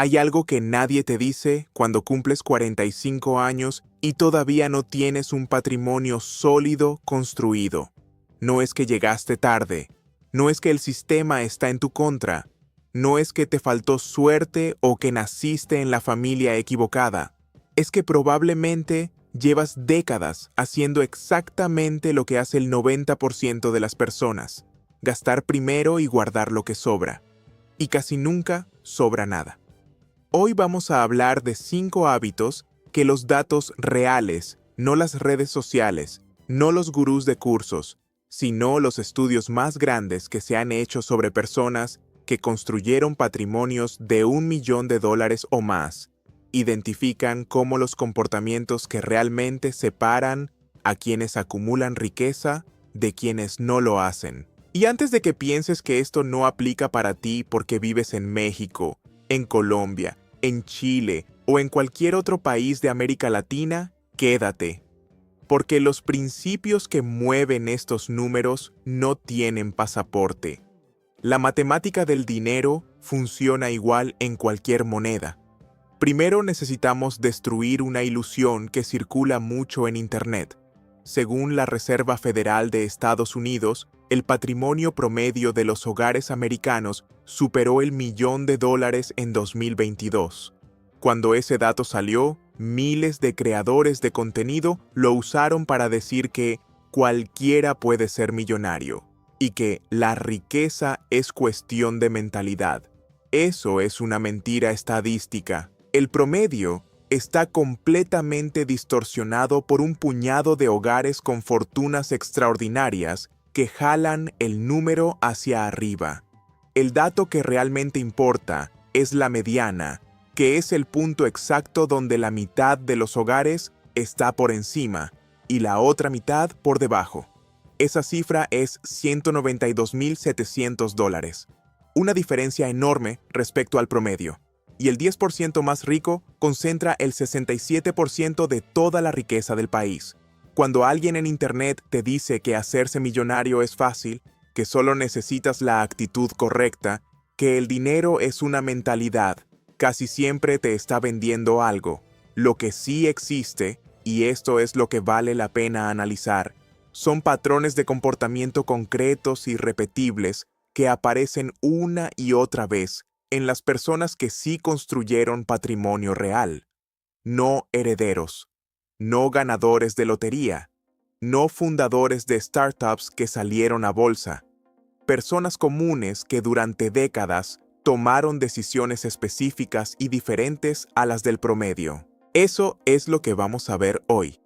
Hay algo que nadie te dice cuando cumples 45 años y todavía no tienes un patrimonio sólido construido. No es que llegaste tarde, no es que el sistema está en tu contra, no es que te faltó suerte o que naciste en la familia equivocada. Es que probablemente llevas décadas haciendo exactamente lo que hace el 90% de las personas: gastar primero y guardar lo que sobra. Y casi nunca sobra nada. Hoy vamos a hablar de 5 hábitos que los datos reales, no las redes sociales, no los gurús de cursos, sino los estudios más grandes que se han hecho sobre personas que construyeron patrimonios de $1 millón o más, identifican como los comportamientos que realmente separan a quienes acumulan riqueza de quienes no lo hacen. Y antes de que pienses que esto no aplica para ti porque vives en México, en Colombia, en Chile o en cualquier otro país de América Latina, quédate. Porque los principios que mueven estos números no tienen pasaporte. La matemática del dinero funciona igual en cualquier moneda. Primero necesitamos destruir una ilusión que circula mucho en Internet. Según la Reserva Federal de Estados Unidos, el patrimonio promedio de los hogares americanos superó el $1 millón en 2022. Cuando ese dato salió, miles de creadores de contenido lo usaron para decir que cualquiera puede ser millonario y que la riqueza es cuestión de mentalidad. Eso es una mentira estadística. El promedio está completamente distorsionado por un puñado de hogares con fortunas extraordinarias que jalan el número hacia arriba. El dato que realmente importa es la mediana, que es el punto exacto donde la mitad de los hogares está por encima y la otra mitad por debajo. Esa cifra es $192,700, una diferencia enorme respecto al promedio. Y el 10% más rico concentra el 67% de toda la riqueza del país. Cuando alguien en Internet te dice que hacerse millonario es fácil, que solo necesitas la actitud correcta, que el dinero es una mentalidad, casi siempre te está vendiendo algo. Lo que sí existe, y esto es lo que vale la pena analizar, son patrones de comportamiento concretos y repetibles que aparecen una y otra vez en las personas que sí construyeron patrimonio real. No herederos, no ganadores de lotería, no fundadores de startups que salieron a bolsa. Personas comunes que durante décadas tomaron decisiones específicas y diferentes a las del promedio. Eso es lo que vamos a ver hoy.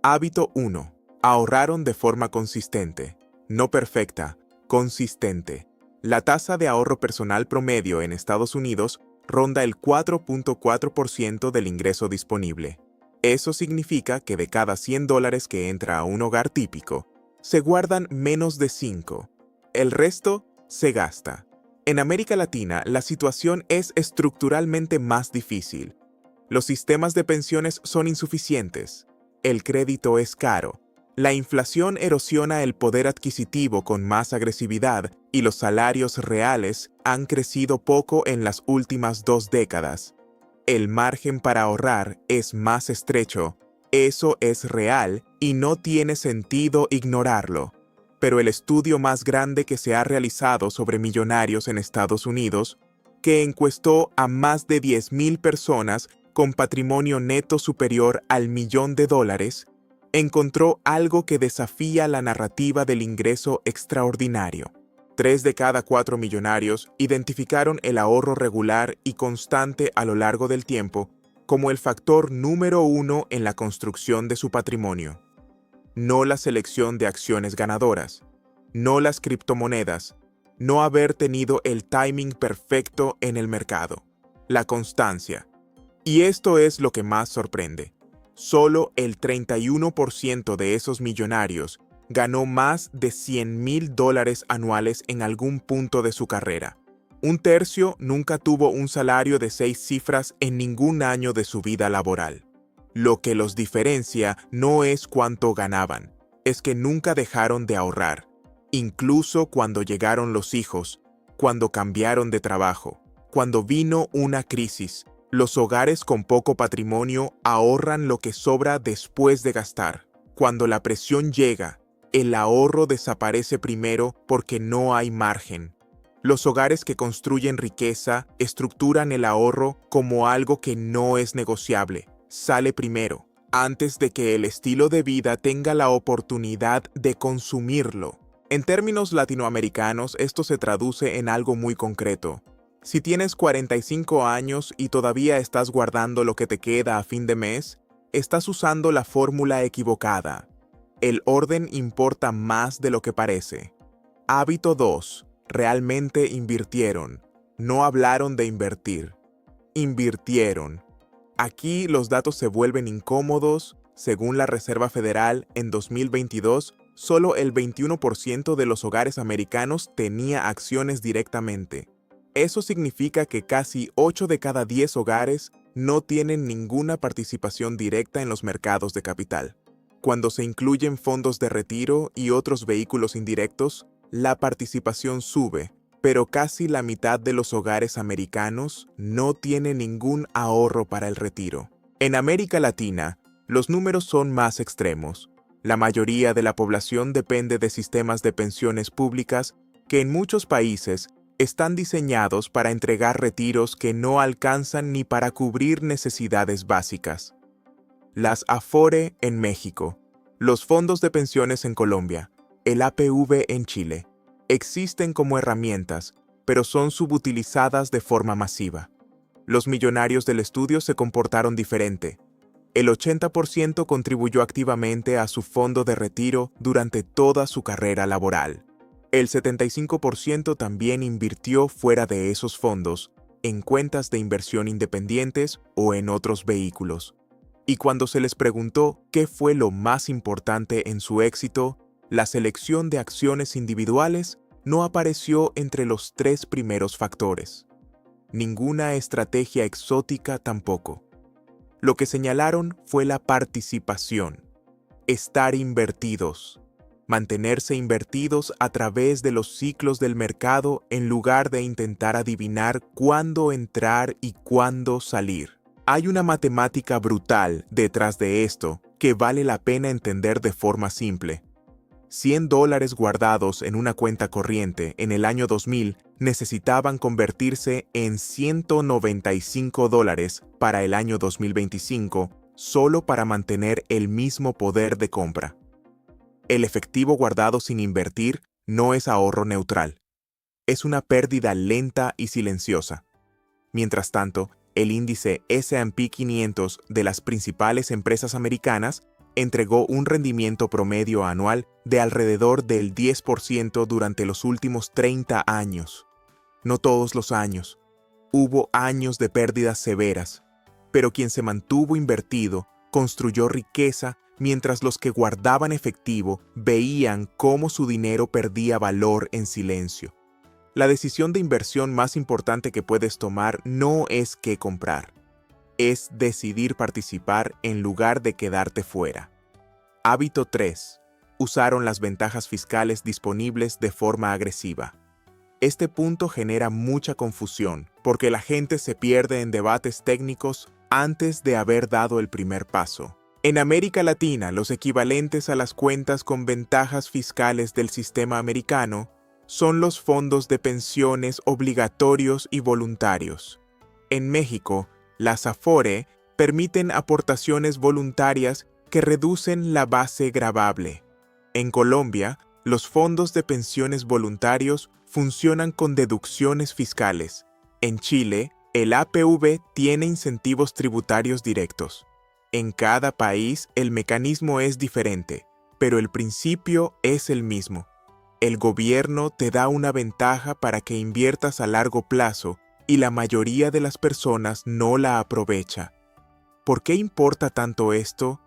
Hábito 1. Ahorraron de forma consistente. No perfecta, consistente. La tasa de ahorro personal promedio en Estados Unidos ronda el 4.4% del ingreso disponible. Eso significa que de cada $100 que entra a un hogar típico, se guardan menos de 5. El resto se gasta. En América Latina, la situación es estructuralmente más difícil. Los sistemas de pensiones son insuficientes. El crédito es caro. La inflación erosiona el poder adquisitivo con más agresividad y los salarios reales han crecido poco en las últimas 2 décadas. El margen para ahorrar es más estrecho. Eso es real y no tiene sentido ignorarlo. Pero el estudio más grande que se ha realizado sobre millonarios en Estados Unidos, que encuestó a más de 10,000 personas con patrimonio neto superior al $1 millón, encontró algo que desafía la narrativa del ingreso extraordinario. 3 de cada 4 millonarios identificaron el ahorro regular y constante a lo largo del tiempo como el factor número 1 en la construcción de su patrimonio. No la selección de acciones ganadoras, no las criptomonedas, no haber tenido el timing perfecto en el mercado, la constancia. Y esto es lo que más sorprende. Solo el 31% de esos millonarios ganó más de $100,000 anuales en algún punto de su carrera. Un tercio nunca tuvo un salario de 6 cifras en ningún año de su vida laboral. Lo que los diferencia no es cuánto ganaban, es que nunca dejaron de ahorrar, incluso cuando llegaron los hijos, cuando cambiaron de trabajo, Cuando vino una crisis, los hogares con poco patrimonio ahorran lo que sobra después de gastar. Cuando la presión llega, el ahorro desaparece primero porque no hay margen. Los hogares que construyen riqueza estructuran el ahorro como algo que no es negociable. Sale primero, antes de que el estilo de vida tenga la oportunidad de consumirlo. En términos latinoamericanos, esto se traduce en algo muy concreto. Si tienes 45 años y todavía estás guardando lo que te queda a fin de mes, estás usando la fórmula equivocada. El orden importa más de lo que parece. Hábito 2. Realmente invirtieron. No hablaron de invertir. Invirtieron. Aquí los datos se vuelven incómodos. Según la Reserva Federal, en 2022, solo el 21% de los hogares americanos tenía acciones directamente. Eso significa que casi 8 de cada 10 hogares no tienen ninguna participación directa en los mercados de capital. Cuando se incluyen fondos de retiro y otros vehículos indirectos, la participación sube, pero casi la mitad de los hogares americanos no tiene ningún ahorro para el retiro. En América Latina, los números son más extremos. La mayoría de la población depende de sistemas de pensiones públicas que en muchos países están diseñados para entregar retiros que no alcanzan ni para cubrir necesidades básicas. Las Afore en México, los fondos de pensiones en Colombia, el APV en Chile, existen como herramientas, pero son subutilizadas de forma masiva. Los millonarios del estudio se comportaron diferente. El 80% contribuyó activamente a su fondo de retiro durante toda su carrera laboral. El 75% también invirtió fuera de esos fondos, en cuentas de inversión independientes o en otros vehículos. Y cuando se les preguntó qué fue lo más importante en su éxito, la selección de acciones individuales no apareció entre los 3 primeros factores. Ninguna estrategia exótica tampoco. Lo que señalaron fue la participación, estar invertidos, mantenerse invertidos a través de los ciclos del mercado en lugar de intentar adivinar cuándo entrar y cuándo salir. Hay una matemática brutal detrás de esto que vale la pena entender de forma simple. $100 guardados en una cuenta corriente en el año 2000 necesitaban convertirse en $195 para el año 2025 solo para mantener el mismo poder de compra. El efectivo guardado sin invertir no es ahorro neutral. Es una pérdida lenta y silenciosa. Mientras tanto, el índice S&P 500 de las principales empresas americanas entregó un rendimiento promedio anual de alrededor del 10% durante los últimos 30 años. No todos los años. Hubo años de pérdidas severas, pero quien se mantuvo invertido construyó riqueza mientras los que guardaban efectivo veían cómo su dinero perdía valor en silencio. La decisión de inversión más importante que puedes tomar no es qué comprar, es decidir participar en lugar de quedarte fuera. Hábito 3. Usaron las ventajas fiscales disponibles de forma agresiva. Este punto genera mucha confusión porque la gente se pierde en debates técnicos antes de haber dado el primer paso. En América Latina, los equivalentes a las cuentas con ventajas fiscales del sistema americano son los fondos de pensiones obligatorios y voluntarios. En México, las Afore permiten aportaciones voluntarias que reducen la base gravable. En Colombia, los fondos de pensiones voluntarios funcionan con deducciones fiscales. En Chile, el APV tiene incentivos tributarios directos. En cada país, el mecanismo es diferente, pero el principio es el mismo. El gobierno te da una ventaja para que inviertas a largo plazo y la mayoría de las personas no la aprovecha. ¿Por qué importa tanto esto?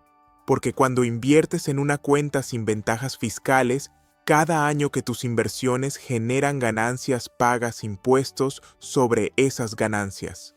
Porque cuando inviertes en una cuenta sin ventajas fiscales, cada año que tus inversiones generan ganancias pagas impuestos sobre esas ganancias.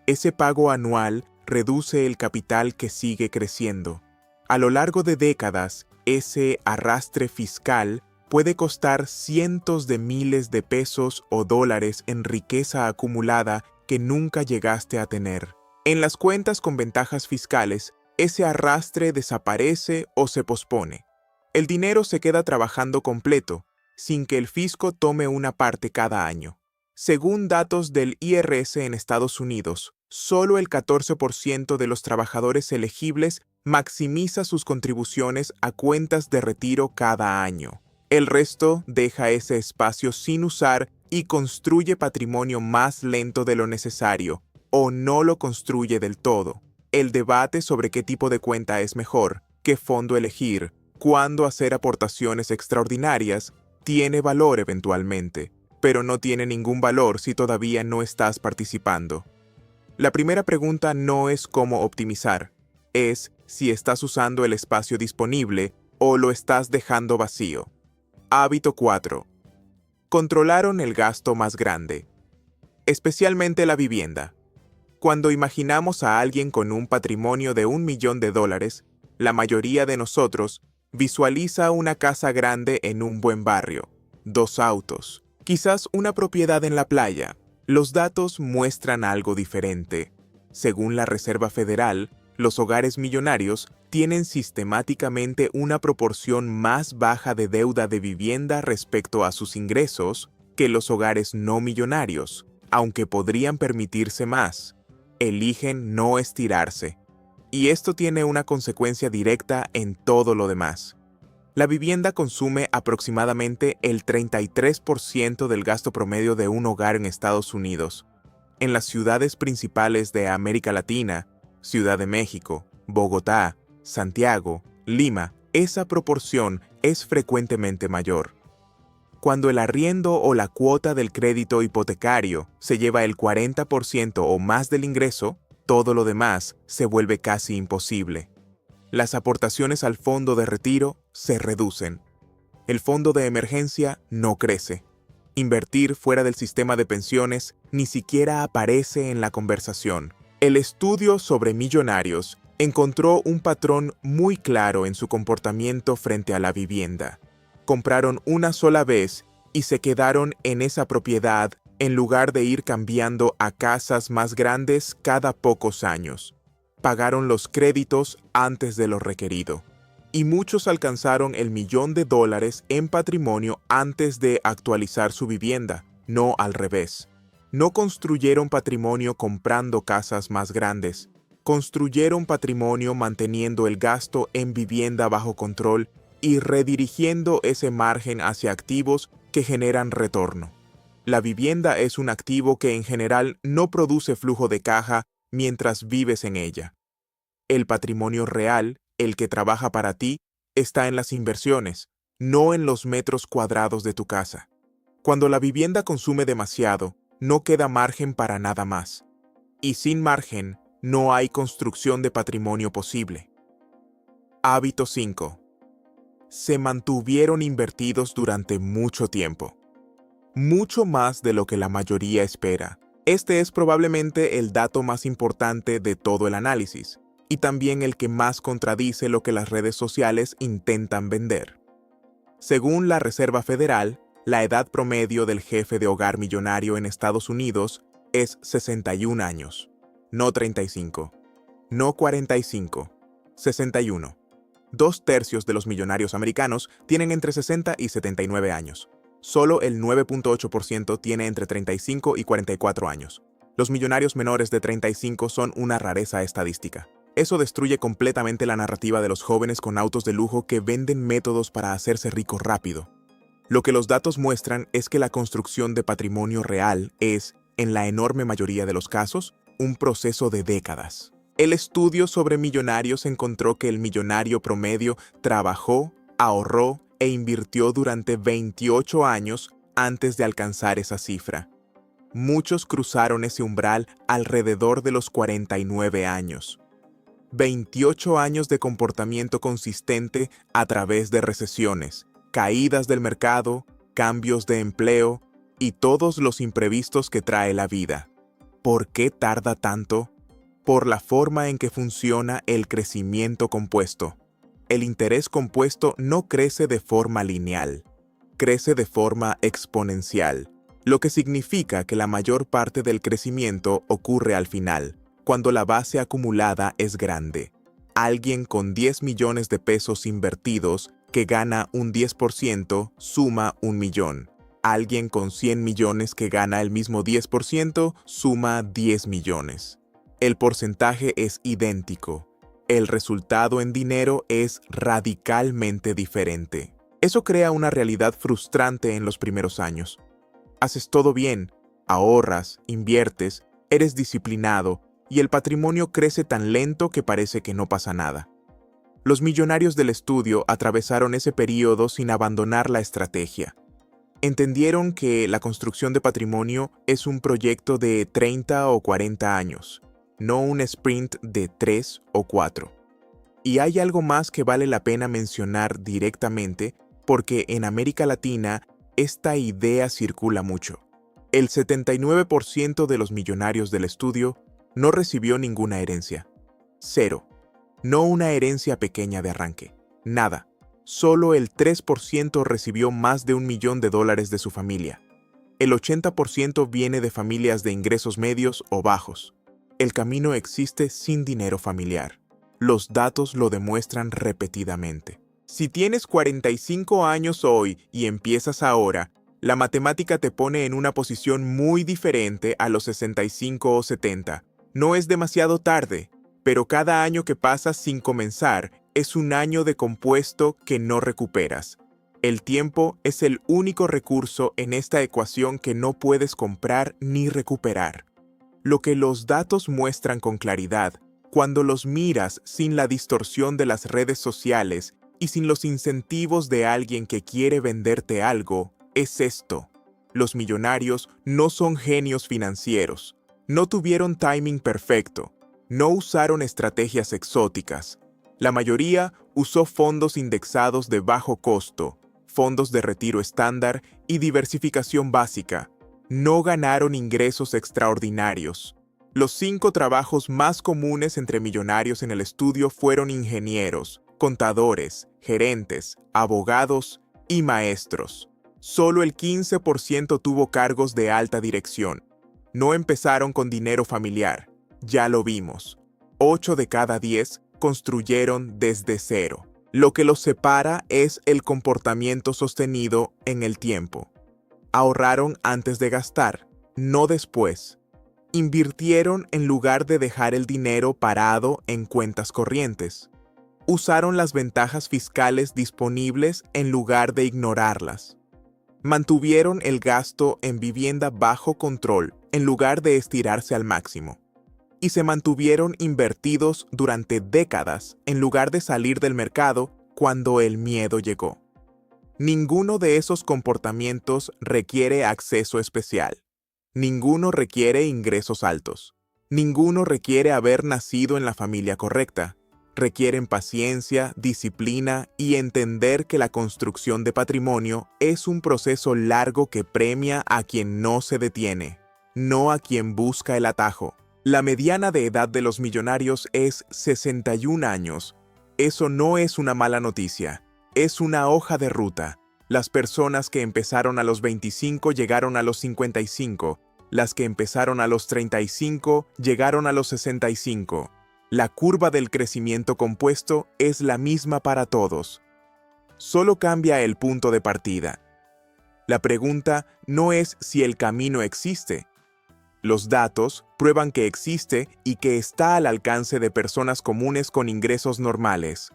Ese pago anual reduce el capital que sigue creciendo. A lo largo de décadas, ese arrastre fiscal puede costar cientos de miles de pesos o dólares en riqueza acumulada que nunca llegaste a tener. En las cuentas con ventajas fiscales, ese arrastre desaparece o se pospone. El dinero se queda trabajando completo, sin que el fisco tome una parte cada año. Según datos del IRS en Estados Unidos, solo el 14% de los trabajadores elegibles maximiza sus contribuciones a cuentas de retiro cada año. El resto deja ese espacio sin usar y construye patrimonio más lento de lo necesario, o no lo construye del todo. El debate sobre qué tipo de cuenta es mejor, qué fondo elegir, cuándo hacer aportaciones extraordinarias, tiene valor eventualmente, pero no tiene ningún valor si todavía no estás participando. La primera pregunta no es cómo optimizar, es si estás usando el espacio disponible o lo estás dejando vacío. Hábito 4. Controlaron el gasto más grande, especialmente la vivienda. Cuando imaginamos a alguien con un patrimonio de $1 millón, la mayoría de nosotros visualiza una casa grande en un buen barrio, 2 autos, quizás una propiedad en la playa. Los datos muestran algo diferente. Según la Reserva Federal, los hogares millonarios tienen sistemáticamente una proporción más baja de deuda de vivienda respecto a sus ingresos que los hogares no millonarios, aunque podrían permitirse más. Eligen no estirarse. Y esto tiene una consecuencia directa en todo lo demás. La vivienda consume aproximadamente el 33% del gasto promedio de un hogar en Estados Unidos. En las ciudades principales de América Latina, Ciudad de México, Bogotá, Santiago, Lima, esa proporción es frecuentemente mayor. Cuando el arriendo o la cuota del crédito hipotecario se lleva el 40% o más del ingreso, todo lo demás se vuelve casi imposible. Las aportaciones al fondo de retiro se reducen. El fondo de emergencia no crece. Invertir fuera del sistema de pensiones ni siquiera aparece en la conversación. El estudio sobre millonarios encontró un patrón muy claro en su comportamiento frente a la vivienda. Compraron una sola vez y se quedaron en esa propiedad en lugar de ir cambiando a casas más grandes cada pocos años. Pagaron los créditos antes de lo requerido. Y muchos alcanzaron el $1 millón en patrimonio antes de actualizar su vivienda, no al revés. No construyeron patrimonio comprando casas más grandes. Construyeron patrimonio manteniendo el gasto en vivienda bajo control y redirigiendo ese margen hacia activos que generan retorno. La vivienda es un activo que en general no produce flujo de caja mientras vives en ella. El patrimonio real, el que trabaja para ti, está en las inversiones, no en los metros cuadrados de tu casa. Cuando la vivienda consume demasiado, no queda margen para nada más. Y sin margen, no hay construcción de patrimonio posible. Hábito 5. Se mantuvieron invertidos durante mucho tiempo. Mucho más de lo que la mayoría espera. Este es probablemente el dato más importante de todo el análisis, y también el que más contradice lo que las redes sociales intentan vender. Según la Reserva Federal, la edad promedio del jefe de hogar millonario en Estados Unidos es 61 años, no 35, no 45, 61. 2/3 de los millonarios americanos tienen entre 60 y 79 años. Solo el 9.8% tiene entre 35 y 44 años. Los millonarios menores de 35 son una rareza estadística. Eso destruye completamente la narrativa de los jóvenes con autos de lujo que venden métodos para hacerse ricos rápido. Lo que los datos muestran es que la construcción de patrimonio real es, en la enorme mayoría de los casos, un proceso de décadas. El estudio sobre millonarios encontró que el millonario promedio trabajó, ahorró e invirtió durante 28 años antes de alcanzar esa cifra. Muchos cruzaron ese umbral alrededor de los 49 años. 28 años de comportamiento consistente a través de recesiones, caídas del mercado, cambios de empleo y todos los imprevistos que trae la vida. ¿Por qué tarda tanto? Por la forma en que funciona el crecimiento compuesto. El interés compuesto no crece de forma lineal, crece de forma exponencial. lo que significa que la mayor parte del crecimiento ocurre al final, cuando la base acumulada es grande. Alguien con 10 millones de pesos invertidos que gana un 10% suma 1 millón. Alguien con 100 millones que gana el mismo 10% suma 10 millones. El porcentaje es idéntico. El resultado en dinero es radicalmente diferente. Eso crea una realidad frustrante en los primeros años. Haces todo bien, ahorras, inviertes, eres disciplinado y el patrimonio crece tan lento que parece que no pasa nada. Los millonarios del estudio atravesaron ese periodo sin abandonar la estrategia. Entendieron que la construcción de patrimonio es un proyecto de 30 o 40 años, no un sprint de 3 o 4. Y hay algo más que vale la pena mencionar directamente porque en América Latina esta idea circula mucho. El 79% de los millonarios del estudio no recibió ninguna herencia. Cero. No una herencia pequeña de arranque. Nada. Solo el 3% recibió más de $1 millón de su familia. El 80% viene de familias de ingresos medios o bajos. El camino existe sin dinero familiar. Los datos lo demuestran repetidamente. Si tienes 45 años hoy y empiezas ahora, la matemática te pone en una posición muy diferente a los 65 o 70. No es demasiado tarde, pero cada año que pasas sin comenzar es un año de compuesto que no recuperas. El tiempo es el único recurso en esta ecuación que no puedes comprar ni recuperar. Lo que los datos muestran con claridad, cuando los miras sin la distorsión de las redes sociales y sin los incentivos de alguien que quiere venderte algo, es esto. Los millonarios no son genios financieros. No tuvieron timing perfecto. No usaron estrategias exóticas. La mayoría usó fondos indexados de bajo costo, fondos de retiro estándar y diversificación básica. No ganaron ingresos extraordinarios. Los 5 trabajos más comunes entre millonarios en el estudio fueron ingenieros, contadores, gerentes, abogados y maestros. Solo el 15% tuvo cargos de alta dirección. No empezaron con dinero familiar. Ya lo vimos. 8 de cada 10 construyeron desde cero. Lo que los separa es el comportamiento sostenido en el tiempo. Ahorraron antes de gastar, no después. Invirtieron en lugar de dejar el dinero parado en cuentas corrientes. Usaron las ventajas fiscales disponibles en lugar de ignorarlas. Mantuvieron el gasto en vivienda bajo control en lugar de estirarse al máximo. Y se mantuvieron invertidos durante décadas en lugar de salir del mercado cuando el miedo llegó. Ninguno de esos comportamientos requiere acceso especial. Ninguno requiere ingresos altos. Ninguno requiere haber nacido en la familia correcta. Requieren paciencia, disciplina y entender que la construcción de patrimonio es un proceso largo que premia a quien no se detiene, no a quien busca el atajo. La mediana de edad de los millonarios es 61 años. Eso no es una mala noticia, es una hoja de ruta. Las personas que empezaron a los 25 llegaron a los 55. Las que empezaron a los 35 llegaron a los 65. La curva del crecimiento compuesto es la misma para todos. Solo cambia el punto de partida. La pregunta no es si el camino existe. Los datos prueban que existe y que está al alcance de personas comunes con ingresos normales.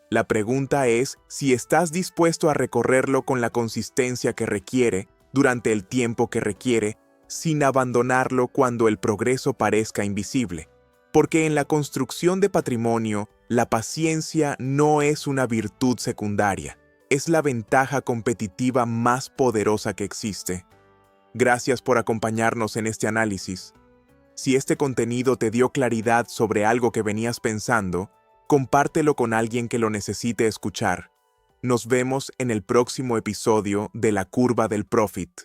La pregunta es si estás dispuesto a recorrerlo con la consistencia que requiere, durante el tiempo que requiere, sin abandonarlo cuando el progreso parezca invisible. Porque en la construcción de patrimonio, la paciencia no es una virtud secundaria, es la ventaja competitiva más poderosa que existe. Gracias por acompañarnos en este análisis. Si este contenido te dio claridad sobre algo que venías pensando, compártelo con alguien que lo necesite escuchar. Nos vemos en el próximo episodio de La Curva del Profit.